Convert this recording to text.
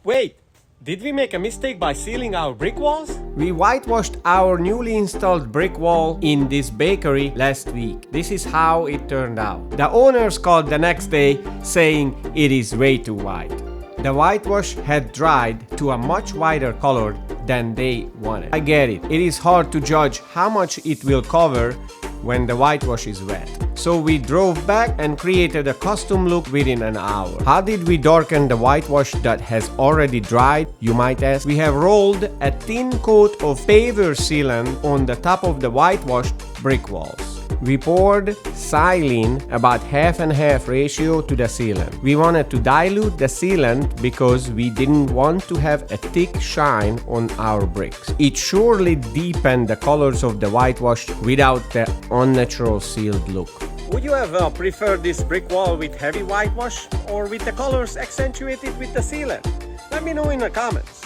Wait, did we make a mistake by sealing our brick walls? We whitewashed our newly installed brick wall in this bakery last week. This is how it turned out. The owners called the next day saying it is way too white. The whitewash had dried to a much whiter color than they wanted. I get it. It is hard to judge how much it will cover when the whitewash is wet. So we drove back and created a custom look within an hour. How did we darken the whitewash that has already dried, you might ask? We have rolled a thin coat of paver sealant on the top of the whitewashed brick walls. We poured sealant, about half and half ratio to the sealant. We wanted to dilute the sealant because we didn't want to have a thick shine on our bricks. It surely deepened the colors of the whitewash without the unnatural sealed look. Would you have preferred this brick wall with heavy whitewash or with the colors accentuated with the sealant? Let me know in the comments.